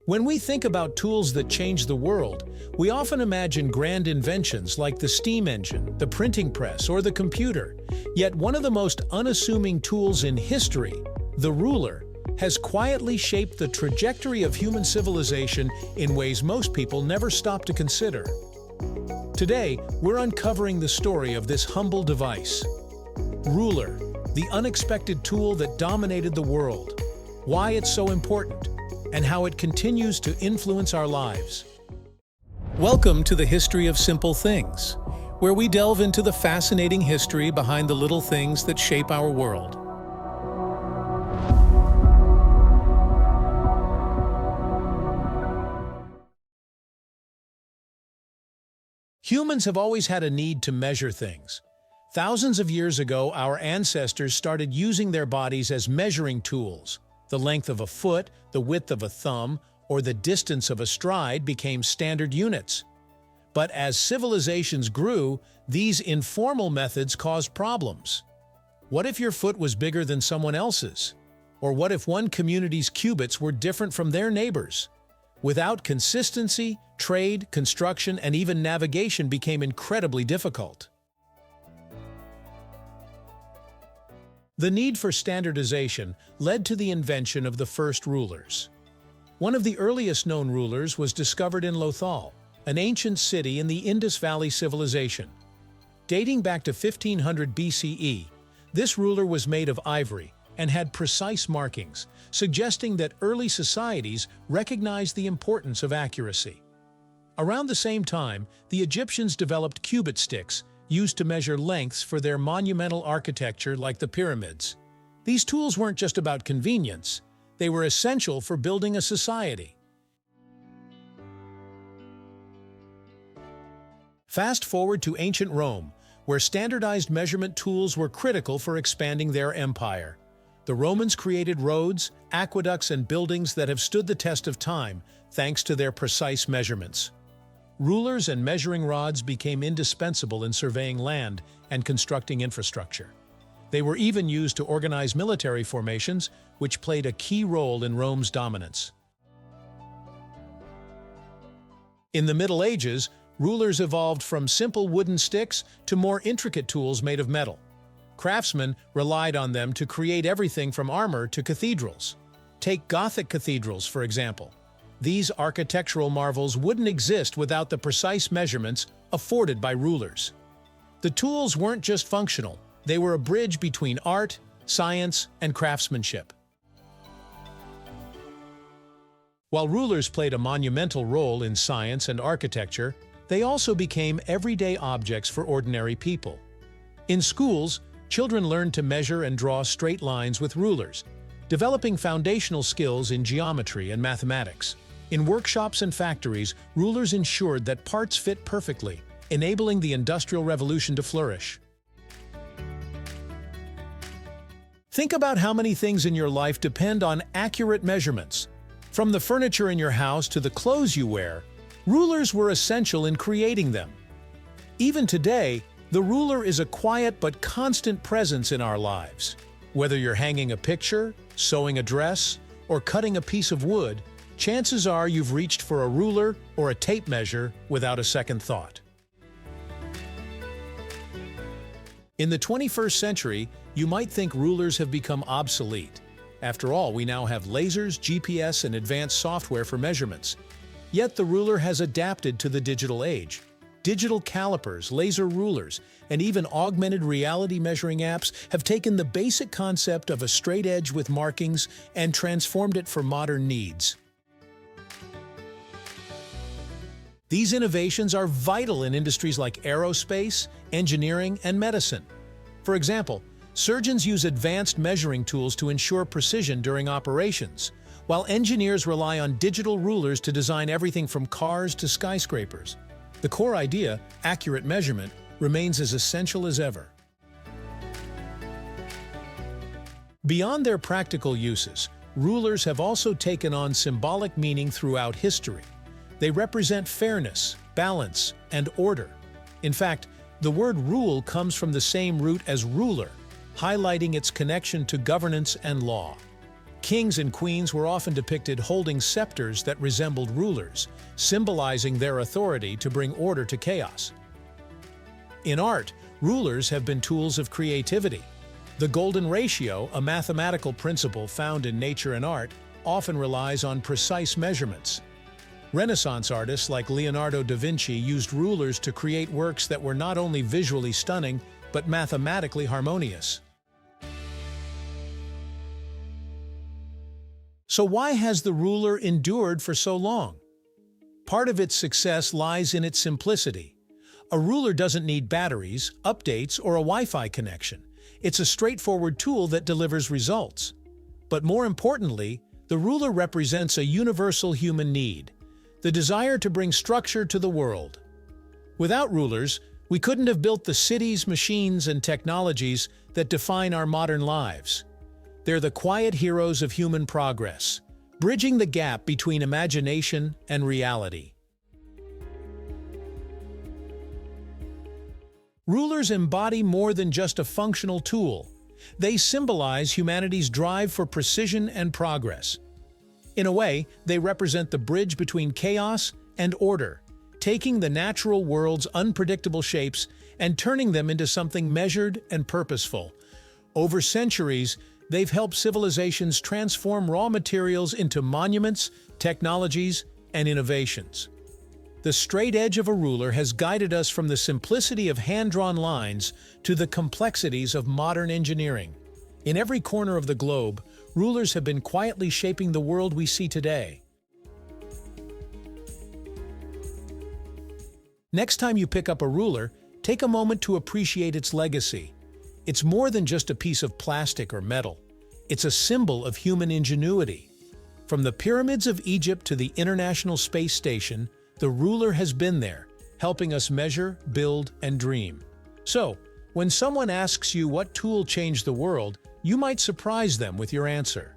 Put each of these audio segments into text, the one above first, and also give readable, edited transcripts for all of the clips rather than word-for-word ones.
When we think about tools that change the world, we often imagine grand inventions like the steam engine, the printing press, or the computer. Yet one of the most unassuming tools in history, the ruler, has quietly shaped the trajectory of human civilization in ways most people never stop to consider. Today, we're uncovering the story of this humble device. Ruler, the unexpected tool that dominated the world, why it's so important, and how it continues to influence our lives. Welcome to the History of Simple Things, where we delve into the fascinating history behind the little things that shape our world. Humans have always had a need to measure things. Thousands of years ago, our ancestors started using their bodies as measuring tools. The length of a foot, the width of a thumb, or the distance of a stride became standard units. But as civilizations grew, these informal methods caused problems. What if your foot was bigger than someone else's? Or what if one community's cubits were different from their neighbors? Without consistency, trade, construction, and even navigation became incredibly difficult. The need for standardization led to the invention of the first rulers. One of the earliest known rulers was discovered in Lothal, an ancient city in the Indus Valley civilization. Dating back to 1500 BCE, this ruler was made of ivory and had precise markings, suggesting that early societies recognized the importance of accuracy. Around the same time, the Egyptians developed cubit sticks, used to measure lengths for their monumental architecture like the pyramids. These tools weren't just about convenience, they were essential for building a society. Fast forward to ancient Rome, where standardized measurement tools were critical for expanding their empire. The Romans created roads, aqueducts, and buildings that have stood the test of time thanks to their precise measurements. Rulers and measuring rods became indispensable in surveying land and constructing infrastructure. They were even used to organize military formations, which played a key role in Rome's dominance. In the Middle Ages, rulers evolved from simple wooden sticks to more intricate tools made of metal. Craftsmen relied on them to create everything from armor to cathedrals. Take Gothic cathedrals, for example. These architectural marvels wouldn't exist without the precise measurements afforded by rulers. The tools weren't just functional, they were a bridge between art, science, and craftsmanship. While rulers played a monumental role in science and architecture, they also became everyday objects for ordinary people. In schools, children learned to measure and draw straight lines with rulers, developing foundational skills in geometry and mathematics. In workshops and factories, rulers ensured that parts fit perfectly, enabling the Industrial Revolution to flourish. Think about how many things in your life depend on accurate measurements. From the furniture in your house to the clothes you wear, rulers were essential in creating them. Even today, the ruler is a quiet but constant presence in our lives. Whether you're hanging a picture, sewing a dress, or cutting a piece of wood, chances are you've reached for a ruler or a tape measure without a second thought. In the 21st century, you might think rulers have become obsolete. After all, we now have lasers, GPS, and advanced software for measurements. Yet the ruler has adapted to the digital age. Digital calipers, laser rulers, and even augmented reality measuring apps have taken the basic concept of a straight edge with markings and transformed it for modern needs. These innovations are vital in industries like aerospace, engineering, and medicine. For example, surgeons use advanced measuring tools to ensure precision during operations, while engineers rely on digital rulers to design everything from cars to skyscrapers. The core idea, accurate measurement, remains as essential as ever. Beyond their practical uses, rulers have also taken on symbolic meaning throughout history. They represent fairness, balance, and order. In fact, the word rule comes from the same root as ruler, highlighting its connection to governance and law. Kings and queens were often depicted holding scepters that resembled rulers, symbolizing their authority to bring order to chaos. In art, rulers have been tools of creativity. The golden ratio, a mathematical principle found in nature and art, often relies on precise measurements. Renaissance artists like Leonardo da Vinci used rulers to create works that were not only visually stunning, but mathematically harmonious. So why has the ruler endured for so long? Part of its success lies in its simplicity. A ruler doesn't need batteries, updates, or a Wi-Fi connection. It's a straightforward tool that delivers results. But more importantly, the ruler represents a universal human need, the desire to bring structure to the world. Without rulers, we couldn't have built the cities, machines, and technologies that define our modern lives. They're the quiet heroes of human progress, bridging the gap between imagination and reality. Rulers embody more than just a functional tool. They symbolize humanity's drive for precision and progress. In a way, they represent the bridge between chaos and order, taking the natural world's unpredictable shapes and turning them into something measured and purposeful. Over centuries, they've helped civilizations transform raw materials into monuments, technologies, and innovations. The straight edge of a ruler has guided us from the simplicity of hand-drawn lines to the complexities of modern engineering. In every corner of the globe, rulers have been quietly shaping the world we see today. Next time you pick up a ruler, take a moment to appreciate its legacy. It's more than just a piece of plastic or metal. It's a symbol of human ingenuity. From the pyramids of Egypt to the International Space Station, the ruler has been there, helping us measure, build, and dream. So, when someone asks you what tool changed the world, you might surprise them with your answer.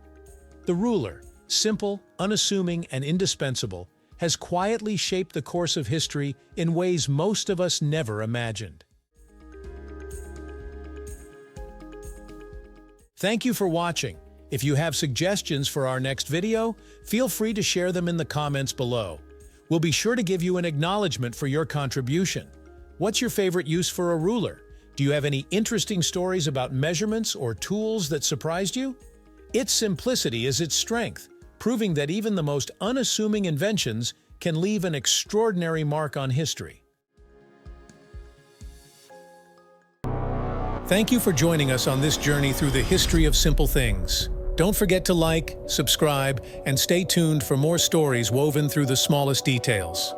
The ruler, simple, unassuming, and indispensable, has quietly shaped the course of history in ways most of us never imagined. Thank you for watching. If you have suggestions for our next video, feel free to share them in the comments below. We'll be sure to give you an acknowledgement for your contribution. What's your favorite use for a ruler? Do you have any interesting stories about measurements or tools that surprised you? Its simplicity is its strength, proving that even the most unassuming inventions can leave an extraordinary mark on history. Thank you for joining us on this journey through the history of simple things. Don't forget to like, subscribe, and stay tuned for more stories woven through the smallest details.